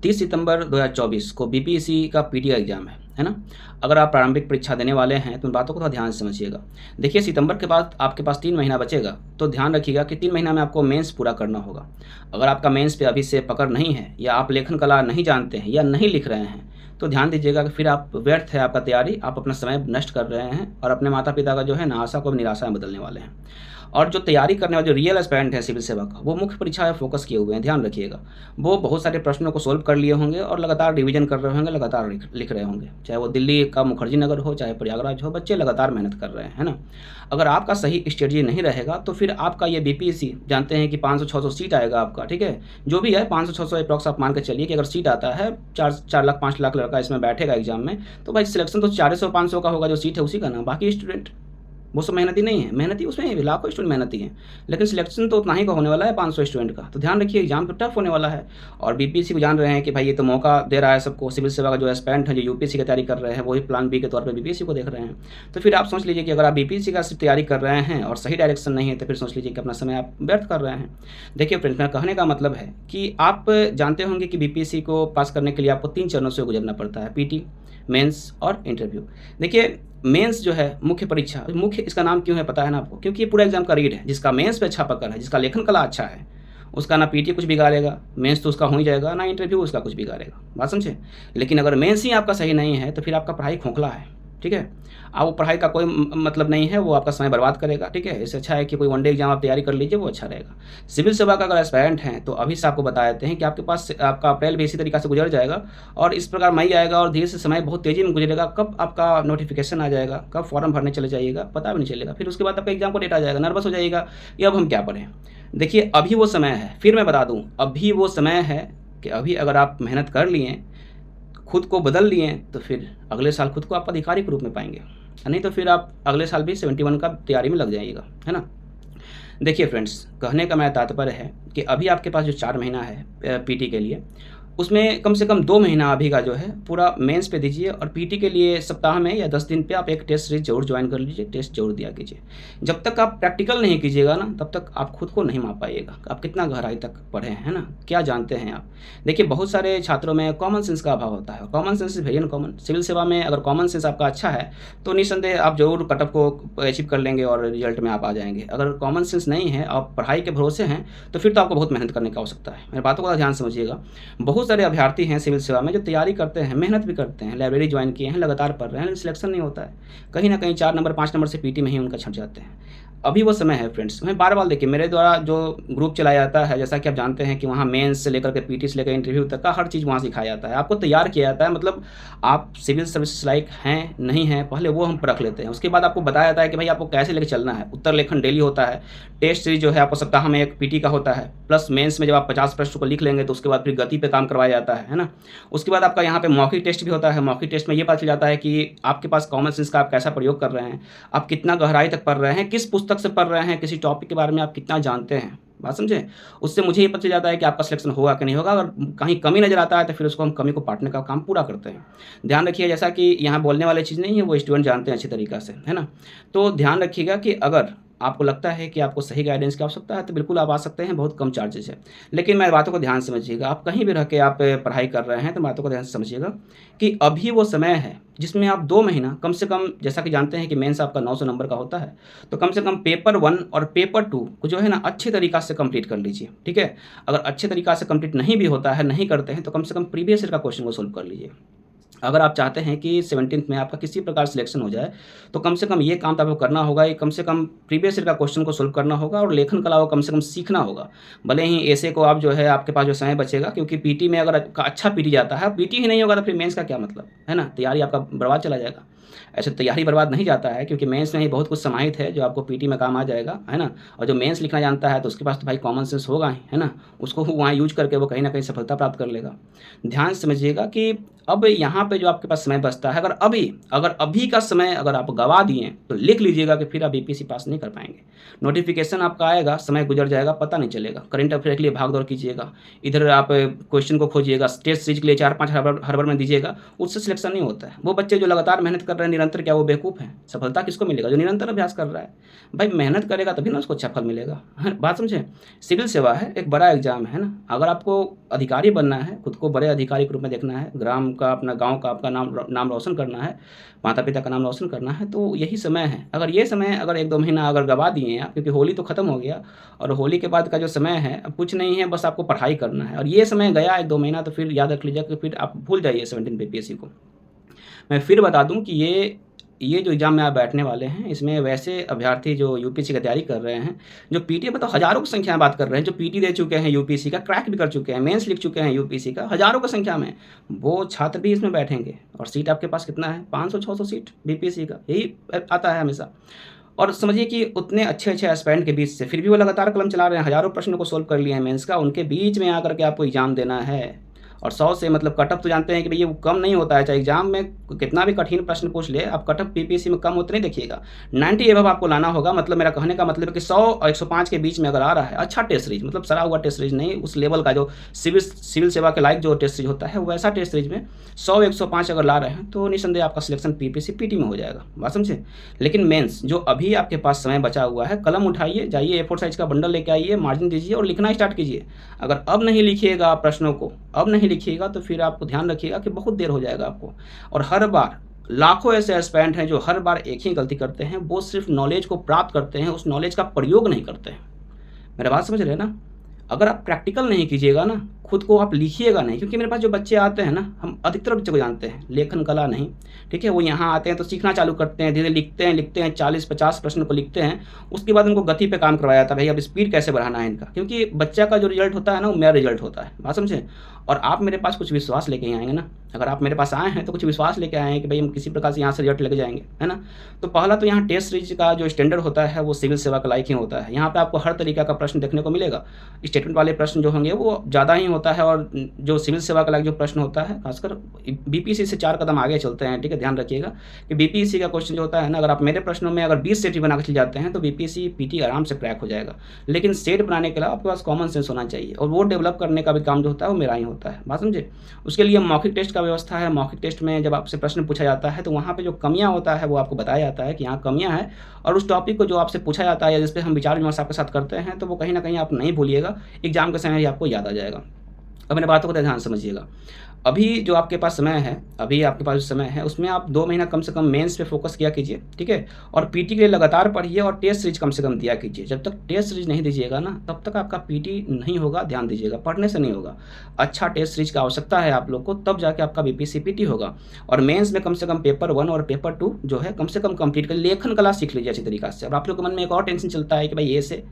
30 सितंबर 2024 को बीपीएससी का पीटी का एग्ज़ाम है ना? अगर आप प्रारंभिक परीक्षा देने वाले हैं तो उन बातों को थोड़ा ध्यान से समझिएगा। देखिए सितंबर के बाद आपके पास 3 महीना बचेगा, तो ध्यान रखिएगा कि 3 महीना में आपको मेंस पूरा करना होगा। अगर आपका मेंस पे अभी से पकड़ नहीं है या आप लेखन कला नहीं जानते हैं या नहीं लिख रहे हैं, तो ध्यान दीजिएगा कि फिर आप व्यर्थ है आपका तैयारी, आप अपना समय नष्ट कर रहे हैं और अपने माता-पिता का जो है ना आशा को भी निराशा में बदलने वाले हैं। और जो तैयारी करने वाले जो रियल एस्पिरेंट है सिविल सेवा का, वो मुख्य परीक्षा में फ़ोकस किए हुए हैं, ध्यान रखिएगा। वो बहुत सारे प्रश्नों को सोल्व कर लिए होंगे और लगातार रिवीजन कर रहे होंगे, लगातार लिख रहे होंगे। चाहे वो दिल्ली का मुखर्जी नगर हो, चाहे प्रयागराज हो, बच्चे लगातार मेहनत कर रहे हैं, है ना? अगर आपका सही स्ट्रेटजी नहीं रहेगा तो फिर आपका ये बीपीएससी जानते हैं कि 500-600 सीट आएगा आपका, ठीक है? जो भी है 500-600 एप्रॉक्स आप मान के चलिए कि अगर सीट आता है 4 लाख 5 लाख लड़का इसमें बैठेगा एग्जाम में, तो भाई सिलेक्शन तो 400-500 का होगा, जो सीट है उसी का ना, बाकी स्टूडेंट वो सब मेहनती नहीं है, मेहनती उसमें लाखों स्टूडेंट मेहनती हैं, लेकिन सिलेक्शन तो उतना ही का होने वाला है 500 स्टूडेंट का। तो ध्यान रखिए एग्जाम तो टफ होने वाला है और बीपीएससी को जान रहे हैं कि भाई ये तो मौका दे रहा है सबको, सिविल सेवा का जो एस्पिरेंट है जो यूपीएससी की तैयारी कर रहे हैं वही प्लान बी के तौर पर बीपीएससी को देख रहे हैं। तो फिर आप सोच लीजिए कि अगर आप बीपीएससी का सिर्फ तैयारी कर रहे हैं और सही डायरेक्शन नहीं है तो फिर सोच लीजिए कि अपना समय आप व्यर्थ कर रहे हैं। देखिए फ्रेंड्स, मेरा कहने का मतलब है कि आप जानते होंगे कि बीपीएससी को पास करने के लिए आपको 3 चरणों से गुजरना पड़ता है, पीटी, मेंस और इंटरव्यू। देखिए मेंस जो है मुख्य परीक्षा, मुख्य इसका नाम क्यों है पता है ना आपको? क्योंकि ये पूरा एग्जाम का रीड है। जिसका मेंस पे अच्छा पकड़ है, जिसका लेखन कला अच्छा है, उसका ना पीटी कुछ बिगाड़ेगा, मेंस तो उसका हो ही जाएगा, ना इंटरव्यू उसका कुछ बिगाड़ेगा। बात समझे? लेकिन अगर मेंस ही आपका सही नहीं है तो फिर आपका पढ़ाई खोखला है, ठीक है? वो पढ़ाई का कोई मतलब नहीं है, वो आपका समय बर्बाद करेगा, ठीक है? इससे अच्छा है कि कोई वनडे एग्जाम आप तैयारी कर लीजिए, वो अच्छा रहेगा। सिविल सेवा का अगर एस्पायरेंट हैं तो अभी से आपको बता देते हैं कि आपके पास आपका अप्रैल भी इसी तरीक़ा से गुजर जाएगा और इस प्रकार मई आएगा और धीरे से समय बहुत तेज़ी में गुजरेगा। कब आपका नोटिफिकेशन आ जाएगा, कब फॉर्म भरने चले जाइएगा, पता भी नहीं चलेगा। फिर उसके बाद आपका एग्जाम का डेट आ जाएगा, नर्वस हो जाइएगा कि अब हम क्या पढ़ें। देखिए अभी वो समय है, फिर मैं बता दूँ, अभी वो समय है कि अभी अगर आप मेहनत कर लिए, खुद को बदल लिए, तो फिर अगले साल खुद को आप अधिकारी के रूप में पाएंगे, नहीं तो फिर आप अगले साल भी 71 का तैयारी में लग जाइएगा, है ना? देखिए फ्रेंड्स, कहने का मेरा तात्पर्य है कि अभी आपके पास जो 4 महीना है पीटी के लिए, उसमें कम से कम 2 महीना अभी का जो है पूरा मेंस पे दीजिए और पीटी के लिए सप्ताह में या 10 दिन पे आप एक टेस्ट सीरीज ज़रूर ज्वाइन कर लीजिए, टेस्ट ज़रूर दिया कीजिए। जब तक आप प्रैक्टिकल नहीं कीजिएगा ना, तब तक आप खुद को नहीं माप पाइएगा आप कितना गहराई तक पढ़े हैं, है ना? क्या जानते हैं आप? देखिए बहुत सारे छात्रों में कॉमन सेंस का अभाव होता है। Common sense is very uncommon. Civil सेवा में अगर कॉमन सेंस आपका अच्छा है तो निस्संदेह आप ज़रूर कट ऑफ को अचीव कर लेंगे और रिजल्ट में आप आ जाएंगे। अगर कॉमन सेंस नहीं है, आप पढ़ाई के भरोसे हैं, तो फिर तो आपको बहुत मेहनत करने की आवश्यकता है। मेरी बातों का ध्यान समझिएगा। बहुत सारे अभ्यर्थी हैं सिविल सेवा में जो तैयारी करते हैं, मेहनत भी करते हैं, लाइब्रेरी ज्वाइन किए हैं, लगातार पढ़ रहे हैं, लेकिन सिलेक्शन नहीं होता है। कहीं न कहीं 4 नंबर 5 नंबर से पीटी में ही उनका छँट जाते हैं। अभी वो समय है फ्रेंड्स। मैं बार-बार देखिए मेरे द्वारा जो ग्रुप चलाया जाता है, जैसा कि आप जानते हैं कि वहाँ मेंस से लेकर के पीटी से लेकर इंटरव्यू तक का हर चीज़ वहाँ सिखाया जाता है। आपको तैयार किया जाता है, मतलब आप सिविल सर्विसेज लायक हैं, नहीं हैं, पहले वो हम परख लेते हैं। उसके बाद आपको बताया जाता है कि भाई आपको कैसे लेके चलना है। उत्तर लेखन डेली होता है, टेस्ट सीरीज जो है आपको सप्ताह में एक पीटी का होता है, प्लस मेंस में जब आप 50 प्रश्न को लिख लेंगे तो उसके बाद फिर गति पे काम करवाया जाता है ना? उसके बाद आपका यहाँ पे मौखिक टेस्ट भी होता है। मौखिक टेस्ट में ये पता चल जाता है कि आपके पास कॉमन सेंस का आप कैसा प्रयोग कर रहे हैं, आप कितना गहराई तक पढ़ रहे हैं, किस पुस्तक से पढ़ रहे हैं, किसी टॉपिक के बारे में आप कितना जानते हैं। बात समझे? उससे मुझे ये पता चल जाता है कि आपका सिलेक्शन होगा कि नहीं होगा। अगर कहीं कमी नज़र आता है तो फिर उसको हम कमी को पाटने का काम पूरा करते हैं। ध्यान रखिए जैसा कि यहाँ बोलने वाली चीज़ नहीं है, वो स्टूडेंट जानते हैं अच्छी तरीक़ा से, है ना? तो ध्यान रखिएगा कि अगर आपको लगता है कि आपको सही गाइडेंस की आवश्यकता है तो बिल्कुल आप आ सकते हैं, बहुत कम चार्जेस है। लेकिन मेरी बातों को ध्यान से समझिएगा, आप कहीं भी रह के आप पढ़ाई कर रहे हैं तो बातों को ध्यान से समझिएगा कि अभी वो समय है जिसमें आप 2 महीना कम से कम, जैसा कि जानते हैं कि मेंस आपका 900 नंबर का होता है, तो कम से कम पेपर 1 और पेपर 2 को जो है ना अच्छे तरीक़ा से कंप्लीट कर लीजिए, ठीक है? अगर अच्छे तरीक़ा से कंप्लीट नहीं भी होता है, नहीं करते हैं, तो कम से कम प्रीवियस ईयर का क्वेश्चन को सोल्व कर लीजिए। अगर आप चाहते हैं कि 17th में आपका किसी प्रकार सिलेक्शन हो जाए, तो कम से कम ये काम तो आपको करना होगा, ये कम से कम प्रीवियस ईयर का क्वेश्चन को सोल्व करना होगा और लेखन कला को कम से कम सीखना होगा। भले ही ऐसे को आप जो है आपके पास जो समय बचेगा, क्योंकि पीटी में अगर अच्छा पीटी जाता है, पीटी ही नहीं होगा तो फिर मेंस का क्या मतलब, है ना? तैयारी आपका बर्बाद चला जाएगा। ऐसे तैयारी बर्बाद नहीं जाता है, क्योंकि मेंस में ही बहुत कुछ समाहित है जो आपको पीटी में काम आ जाएगा, है ना? और जो मेंस लिखना जानता है तो उसके पास तो भाई कॉमन सेंस होगा ही, है ना? उसको वहाँ यूज करके वो कहीं न कहीं सफलता प्राप्त कर लेगा। ध्यान से समझिएगा कि अब यहाँ पे जो आपके पास समय बचता है, अगर अभी का समय अगर आप गँवा दिए तो लिख लीजिएगा कि फिर आप बीपीएससी पास नहीं कर पाएँगे। नोटिफ़िकेशन आपका आएगा, समय गुजर जाएगा, पता नहीं चलेगा। करंट अफेयर के लिए भाग-दौड़ कीजिएगा, इधर आप क्वेश्चन को खोजिएगा, टेस्ट सीरीज के लिए 4-5 हड़बड़ में दीजिएगा, उससे सिलेक्शन नहीं होता है। वो बच्चे जो लगातार मेहनत कर रहे हैं निरंतर, क्या वो बेवकूफ़ है? सफलता किसको मिलेगा? जो निरंतर अभ्यास कर रहा है। भाई मेहनत करेगा तभी ना उसको अच्छा फल मिलेगा। बात समझे? सिविल सेवा है, एक बड़ा एग्जाम है ना। अगर आपको अधिकारी बनना है, खुद को बड़े अधिकारी के रूप में देखना है, ग्राम का, अपना गाँव का आपका नाम रोशन करना है, माता पिता का नाम रोशन करना है, तो यही समय है। अगर ये समय अगर 1-2 महीना अगर गँवा दिए हैं आप, क्योंकि होली तो खत्म हो गया और होली के बाद का जो समय है अब कुछ नहीं है, बस आपको पढ़ाई करना है। और ये समय गया 1-2 महीना, तो फिर याद रख लीजिएगा कि फिर आप भूल जाइए 17 बीपीएससी को। मैं फिर बता दूं कि ये जो एग्ज़ाम में आप बैठने वाले हैं, इसमें वैसे अभ्यर्थी जो यूपीएससी की तैयारी कर रहे हैं, जो पीटी मतलब हज़ारों की संख्या में बात कर रहे हैं, जो पीटी दे चुके हैं यूपीएससी का, क्रैक भी कर चुके हैं, मेंस लिख चुके हैं यूपीएससी का, हज़ारों की संख्या में, वो छात्र भी इसमें बैठेंगे। और सीट आपके पास कितना है? 500-600 सीट बीपीएससी का, यही आता है हमेशा। और समझिए कि उतने अच्छे-अच्छे एस्पिरेंट के बीच से फिर भी वो लगातार कलम चला रहे हैं, हज़ारों प्रश्नों को सोल्व कर लिए हैं मेंस का, उनके बीच में आकर के आपको एग्ज़ाम देना है। और 100 से मतलब कट ऑफ तो जानते हैं कि भई ये कम नहीं होता है, चाहे एग्ज़ाम में कितना भी कठिन प्रश्न पूछ ले, आप कट ऑफ बीपीएससी में कम होते नहीं देखिएगा। 90 एबव आपको लाना होगा, मतलब मेरा कहने का मतलब है कि 100 और 105 के बीच में अगर आ रहा है, अच्छा टेस्ट सीरीज़, मतलब सड़ा हुआ टेस्ट सीरीज़ नहीं, उस लेवल का जो सिविल सेवा के लायक जो टेस्ट सीरीज़ होता है, वैसा टेस्ट सीरीज़ में 100-105 अगर ला रहे हैं, तो निःसंदेह आपका सिलेक्शन पीपीएससी पीटी में हो जाएगा। बात समझे? लेकिन मेंस जो अभी आपके पास समय बचा हुआ है, कलम उठाइए, जाइए A4 साइज़ का बंडल लेके आइए, मार्जिन दीजिए और लिखना स्टार्ट कीजिए। अगर अब नहीं लिखिएगा आप प्रश्नों को, अब नहीं लिखिएगा, तो फिर आपको ध्यान रखिएगा कि बहुत देर हो जाएगा आपको। और हर बार लाखों ऐसे एस्पिरेंट हैं जो हर बार एक ही गलती करते हैं, वो सिर्फ नॉलेज को प्राप्त करते हैं, उस नॉलेज का प्रयोग नहीं करते हैं। मेरा बात समझ रहे हैं ना? अगर आप प्रैक्टिकल नहीं कीजिएगा ना, खुद को आप लिखिएगा नहीं, क्योंकि मेरे पास जो बच्चे आते हैं ना, हम अधिकतर बच्चे को जानते हैं, लेखन कला नहीं, ठीक है? वो यहाँ आते हैं तो सीखना चालू करते हैं, धीरे लिखते हैं 40-50 प्रश्न को लिखते हैं, उसके बाद उनको गति पे काम करवाया जाता है, भाई अब स्पीड कैसे बढ़ाना है इनका, क्योंकि बच्चा का जो रिजल्ट होता है ना, वो मेरा रिजल्ट होता है। बात समझे? और आप मेरे पास कुछ विश्वास लेके ही आएंगे ना। अगर आप मेरे पास आए हैं तो कुछ विश्वास लेके आए हैं कि भाई हम किसी प्रकार से यहाँ से रिजल्ट लेके जाएंगे, है ना? तो पहला तो यहाँ टेस्ट सीरीज का जो स्टैंडर्ड होता है वो सिविल सेवा का लायक ही होता है। यहाँ पे आपको हर तरीका का प्रश्न देखने को मिलेगा। स्टेटमेंट वाले प्रश्न जो होंगे वो ज़्यादा ही होता है, और जो सिविल सेवा का लायक जो प्रश्न होता है, खासकर बीपीएससी से 4 कदम आगे चलते हैं, ठीक है? ध्यान रखिएगा कि बीपीएससी का क्वेश्चन जो होता है ना, अगर आप मेरे प्रश्नों में अगर 20 सेट भी बना के चले जाते हैं तो बीपीएससी पीटी आराम से क्रैक हो जाएगा। लेकिन सेट बनाने के लिए आपके पास कॉमन सेंस होना चाहिए, और वो डेवलप करने का भी काम जो होता है वो मेरा ही होता है। बात समझे? उसके लिए मौखिक टेस्ट का व्यवस्था है। मौखिक टेस्ट में जब आपसे प्रश्न पूछा जाता है तो वहाँ पे जो कमियाँ होता है वो आपको बताया जाता है कि यहाँ कमियाँ हैं, और उस टॉपिक को जो आपसे पूछा जाता है या जिस पे हम विचार विमर्श आपके साथ करते हैं, तो वो कहीं ना कहीं आप नहीं भूलिएगा, एग्जाम के समय ही आपको याद आ जाएगा। अब मेरे बातों को ध्यान समझिएगा। अभी जो आपके पास समय है, अभी आपके पास जो समय है, उसमें आप 2 महीना कम से कम मेंस पे फोकस किया कीजिए, ठीक है? और पीटी के लिए लगातार पढ़िए और टेस्ट सीरीज कम से कम दिया कीजिए। जब तक टेस्ट सीरीज नहीं दीजिएगा ना, तब तक आपका पीटी नहीं होगा। ध्यान दीजिएगा, पढ़ने से नहीं होगा। अच्छा टेस्ट सीरीज की आवश्यकता है आप लोग को, तब जाके आपका बीपीएससी पीटी होगा। और मेंस में कम से कम पेपर 1 और पेपर 2 जो है कम से कम कंप्लीट कर, लेखन कला सीख लीजिए अच्छी तरीके से। अब आप लोग के मन में एक और टेंशन चलता है कि भाई ऐसे,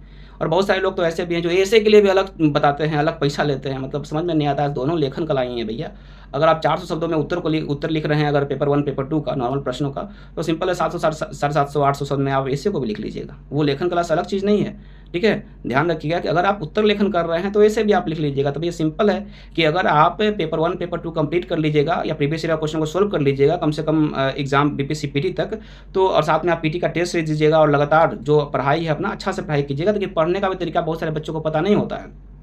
और बहुत सारे लोग तो ऐसे भी हैं जो ऐसे के लिए भी अलग बताते हैं, अलग पैसा लेते हैं, मतलब समझ में नहीं आता है। दोनों लेखन कला ही है भैया। अगर आप 400 शब्दों में उत्तर लिख रहे हैं अगर पेपर 1 पेपर 2 का नॉर्मल प्रश्नों का, तो सिंपल है 700 750 800 शब्द में आप ऐसे को भी लिख लीजिएगा। वो लेखन कला से अलग चीज़ नहीं है, ठीक है? ध्यान रखिएगा कि अगर आप उत्तर लेखन कर रहे हैं तो ऐसे भी आप लिख लीजिएगा। तो ये सिंपल है कि अगर आप पेपर 1 पेपर 2 कंप्लीट कर लीजिएगा या प्रीवियस ईयर क्वेश्चन को सोल्व कर लीजिएगा कम से कम एग्जाम बीपीएससी पीटी तक, तो और साथ में आप पीटी का टेस्ट सीरीज दीजिएगा और लगातार जो पढ़ाई है अपना अच्छा से पढ़ाई कीजिएगा। देखिए पढ़ने का भी तरीका बहुत सारे बच्चों को पता नहीं होता है।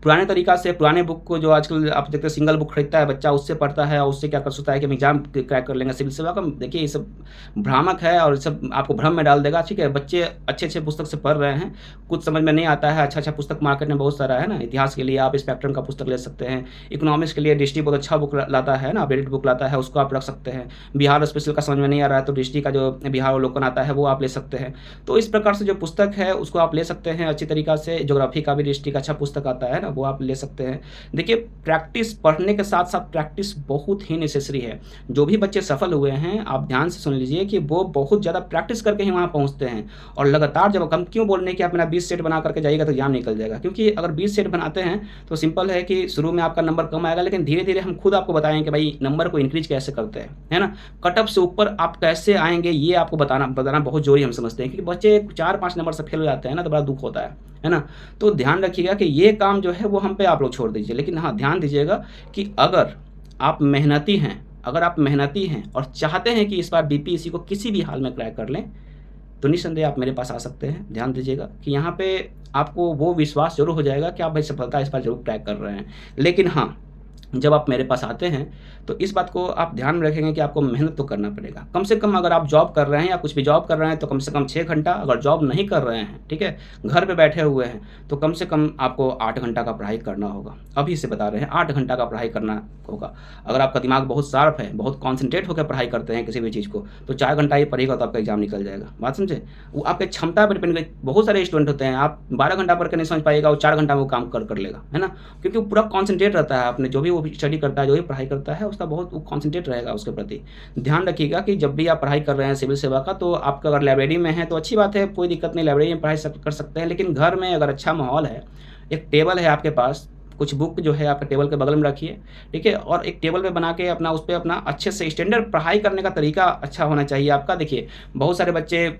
पुराने तरीका से पुराने बुक को जो आजकल आप देखते हैं सिंगल बुक खरीदता है बच्चा, उससे पढ़ता है और उससे क्या कर सोचता है कि हम एग्जाम क्रैक कर लेंगे सिविल सेवा का। देखिए ये सब भ्रामक है और सब आपको भ्रम में डाल देगा, ठीक है? बच्चे अच्छे पुस्तक से पढ़ रहे हैं, कुछ समझ में नहीं आता है, अच्छा पुस्तक मार्केट में बहुत सारा है ना। इतिहास के लिए आप स्पेक्ट्रम का पुस्तक ले सकते हैं, इकोनॉमिक्स के लिए दृष्टि बहुत अच्छा बुक लाता है ना, अपडेटेड बुक लाता है, उसको आप रख सकते हैं। बिहार स्पेशल का समझ में नहीं आ रहा है तो दृष्टि का जो बिहार अवलोकन आता है वो आप ले सकते हैं। तो इस प्रकार से जो पुस्तक है उसको आप ले सकते हैं अच्छी तरीका से। ज्योग्राफी का भी दृष्टि का अच्छा पुस्तक आता है ना, वो आप ले सकते हैं। देखिए प्रैक्टिस, पढ़ने के साथ साथ प्रैक्टिस बहुत ही नेसेसरी है। जो भी बच्चे सफल हुए हैं आप ध्यान से सुन लीजिए कि वो बहुत ज़्यादा प्रैक्टिस करके ही वहाँ पहुँचते हैं। और लगातार जब हम क्यों बोल रहे हैं कि आप मेरा 20 सेट बना करके जाइएगा तो एग्जाम निकल जाएगा, क्योंकि अगर 20 सेट बनाते हैं तो सिंपल है कि शुरू में आपका नंबर कम आएगा, लेकिन धीरे धीरे हम खुद आपको बताएंगे कि भाई नंबर को इंक्रीज कैसे करते हैं, है ना? कट ऑफ से ऊपर आप कैसे आएंगे ये आपको बताना बहुत जरूरी हम समझते हैं, क्योंकि बच्चे 4-5 नंबर से फेल हो जाते हैं ना तो बड़ा दुख होता है ना? तो ध्यान रखिएगा कि ये काम जो है वो हम पे आप लोग छोड़ दीजिए। लेकिन हाँ ध्यान दीजिएगा कि अगर आप मेहनती हैं और चाहते हैं कि इस बार बीपीएससी को किसी भी हाल में क्रैक कर लें, तो निस्संदेह आप मेरे पास आ सकते हैं। ध्यान दीजिएगा कि यहाँ पे आपको वो विश्वास जरूर हो जाएगा कि आप भाई सफलता इस बार जरूर क्रैक कर रहे हैं। लेकिन हाँ, जब आप मेरे पास आते हैं, तो इस बात को आप ध्यान में रखेंगे कि आपको मेहनत तो करना पड़ेगा। कम से कम अगर आप जॉब कर रहे हैं या कुछ भी जॉब कर रहे हैं, तो कम से कम 6 घंटा, अगर जॉब नहीं कर रहे हैं, ठीक है, घर पे बैठे हुए हैं, तो कम से कम आपको 8 घंटा का पढ़ाई करना होगा। अभी से बता रहे हैं, 8 घंटा का पढ़ाई करना होगा। अगर आपका दिमाग बहुत शार्प है, बहुत कॉन्सन्ट्रेट होकर पढ़ाई करते हैं किसी भी चीज़ को, तो 4 घंटा ही पढ़िएगा तो आपका एग्ज़ाम निकल जाएगा। बात समझे? वो आपके क्षमता पर डिपेंड करे। बहुत सारे स्टूडेंट होते हैं, आप 12 घंटा पढ़ के नहीं समझ पाइएगा, वो 4 घंटा में वो काम कर लेगा, है ना? क्योंकि वो पूरा कॉन्सन्ट्रेट रहता है अपने जो भी वो स्टडी करता है, जो भी पढ़ाई करता है, उसका बहुत वो कॉन्सन्ट्रेट रहेगा उसके प्रति। ध्यान रखिएगा कि जब भी आप पढ़ाई कर रहे हैं सिविल सेवा का, तो आपका अगर लाइब्रेरी में है तो अच्छी बात है, कोई दिक्कत नहीं, लाइब्रेरी में पढ़ाई कर सकते हैं। लेकिन घर में अगर अच्छा माहौल है, एक टेबल है आपके पास, कुछ बुक जो है आपके टेबल के बगल में रखिए, ठीक है? और एक टेबल पे बना के अपना उस पे अपना अच्छे से स्टैंडर्ड पढ़ाई करने का तरीका अच्छा होना चाहिए आपका। देखिए, बहुत सारे बच्चे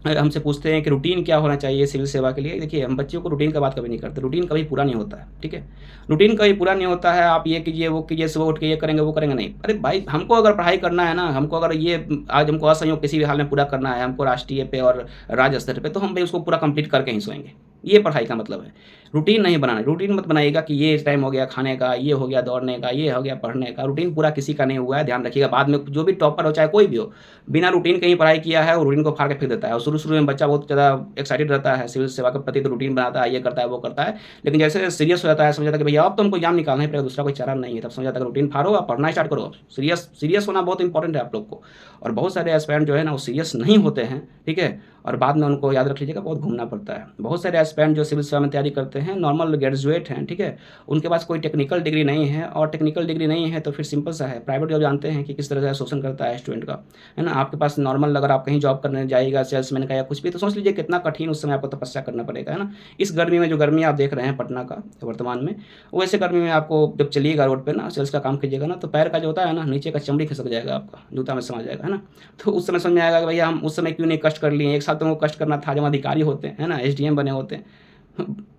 हमसे पूछते हैं कि रूटीन क्या होना चाहिए सिविल सेवा के लिए। देखिए, हम बच्चों को रूटीन का बात कभी नहीं करते, रूटीन कभी पूरा नहीं होता है, ठीक है? रूटीन कभी पूरा नहीं होता है, आप ये कीजिए, वो कीजिए, सुबह उठ के ये करेंगे, वो करेंगे, नहीं। अरे भाई, हमको अगर पढ़ाई करना है ना, हमको अगर ये आज हमको असंयोग किसी भी हाल में पूरा करना है, हमको राष्ट्रीय पे और राज्य स्तर पे, तो हम भाई उसको पूरा कंप्लीट करके ही सोएंगे। ये पढ़ाई का मतलब है। रूटीन नहीं बनाना, रूटीन मत बनाइएगा कि ये टाइम हो गया खाने का, ये हो गया दौड़ने का, ये हो गया पढ़ने का। रूटीन पूरा किसी का नहीं हुआ है, ध्यान रखिएगा। बाद में जो भी टॉपर हो, चाहे कोई भी हो, बिना रूटीन के ही पढ़ाई किया है, वो रूटीन को फाड़ के फेंक देता है। और शुरू-शुरू में बच्चा बहुत ज़्यादा एक्साइटेड रहता है सिविल सेवा के प्रति, तो रूटीन बनाता है, ये करता है, वो करता है। लेकिन जैसे सीरियस हो जाता है, समझ जाता है कि भैया अब तो हमको एग्ज़ाम निकालना ही पड़ेगा, दूसरा कोई चारा नहीं है, तब समझ जाता है कि रूटीन फाड़ो, आप पढ़ना स्टार्ट करो। सीरियस होना बहुत इंपॉर्टेंट है आप लोग को। और बहुत सारे एस्पिरेंट जो है ना, वो सीरियस नहीं होते हैं, ठीक है? और बाद में उनको याद रख लीजिएगा, बहुत घूमना पड़ता है। बहुत सारे एस्पिरेंट जो सिविल सेवा में तैयारी करते हैं, नॉर्मल ग्रेजुएट हैं, ठीक है? उनके पास कोई टेक्निकल डिग्री नहीं है, और टेक्निकल डिग्री नहीं है तो फिर सिंपल सा है, प्राइवेट जॉब जानते हैं कि किस तरह से शोषण करता है स्टूडेंट का, है ना? आपके पास नॉर्मल अगर आप कहीं जॉब करने जाइएगा, सेल्समैन का या कुछ भी, तो सोच लीजिए कितना कठिन उस समय आपको तपस्या करना पड़ेगा, है ना? इस गर्मी में, जो गर्मी आप देख रहे हैं पटना का वर्तमान में, वैसे गर्मी में आपको जब चलिएगा रोड पे ना, सेल्स का काम कीजिएगा ना, तो पैर का जो होता है ना, नीचे का चमड़ी खिसक जाएगा आपका, जूता में समा जाएगा, है ना? तो उस समय समझ में आएगा कि भैया हम उस समय क्यों नहीं कष्ट कर लिए, एक साल तो हमको कष्ट करना था, जब अधिकारी होते हैं, है ना, एसडीएम बने होते हैं।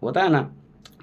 होता है ना,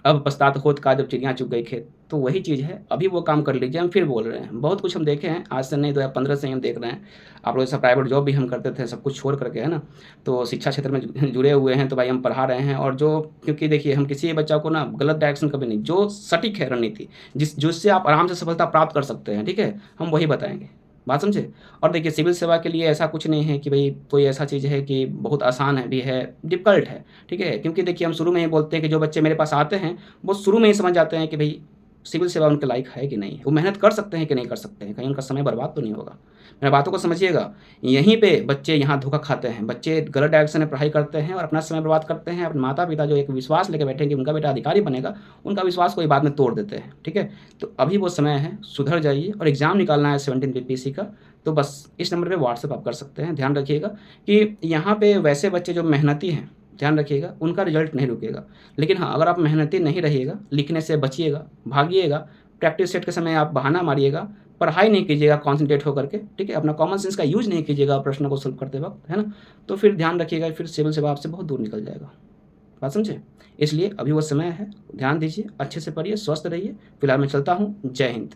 अब पछतात होत का जब चिड़िया चुग गई खेत, तो वही चीज़ है। अभी वो काम कर लीजिए, हम फिर बोल रहे हैं। बहुत कुछ हम देखे हैं, आज से नहीं 2015 से ही हम देख रहे हैं। आप लोग जैसा प्राइवेट जॉब भी हम करते थे, सब कुछ छोड़ करके, है ना? तो शिक्षा क्षेत्र में जुड़े हुए हैं, तो भाई हम पढ़ा रहे हैं। और जो, क्योंकि देखिए, हम किसी बच्चा को ना गलत डायरेक्शन कभी नहीं, जो सटीक है रणनीति, जिससे आप आराम से सफलता प्राप्त कर सकते हैं, ठीक है, हम वही बताएंगे। बात समझे? और देखिए, सिविल सेवा के लिए ऐसा कुछ नहीं है कि भाई कोई ऐसा चीज़ है कि बहुत आसान है भी है, डिफ़िकल्ट है, ठीक है? क्योंकि देखिए, हम शुरू में ही बोलते हैं कि जो बच्चे मेरे पास आते हैं, वो शुरू में ही समझ जाते हैं कि भाई सिविल सेवा उनके लायक है कि नहीं है, वो मेहनत कर सकते हैं कि नहीं कर सकते हैं, कहीं उनका समय बर्बाद तो नहीं होगा। मेरी बातों को समझिएगा। यहीं पे बच्चे यहाँ धोखा खाते हैं, बच्चे गलत डायरेक्शन में पढ़ाई करते हैं और अपना समय बर्बाद करते हैं। अपने माता-पिता जो एक विश्वास लेके बैठे हैं कि उनका बेटा अधिकारी बनेगा, उनका विश्वास को ही बाद में तोड़ देते हैं, ठीक है? तो अभी वो समय है, सुधर जाइए। और एग्ज़ाम निकालना है 17 बीपीएससी का, तो बस इस नंबर पे व्हाट्सएप आप कर सकते हैं। ध्यान रखिएगा कि यहाँ पे वैसे बच्चे जो मेहनती हैं, ध्यान रखिएगा, उनका रिजल्ट नहीं रुकेगा। लेकिन हाँ, अगर आप मेहनती नहीं रहिएगा, लिखने से बचिएगा, भागिएगा, प्रैक्टिस सेट के समय आप बहाना मारिएगा, पढ़ाई नहीं कीजिएगा कॉन्सन्ट्रेट होकर के, ठीक है? अपना कॉमन सेंस का यूज़ नहीं कीजिएगा प्रश्न को सॉल्व करते वक़्त, है ना? तो फिर ध्यान रखिएगा, फिर सिविल सेवा आपसे बहुत दूर निकल जाएगा। बात समझे? इसलिए अभी वो समय है, ध्यान दीजिए, अच्छे से पढ़िए, स्वस्थ रहिए। फिलहाल मैं चलता हूँ। जय हिंद।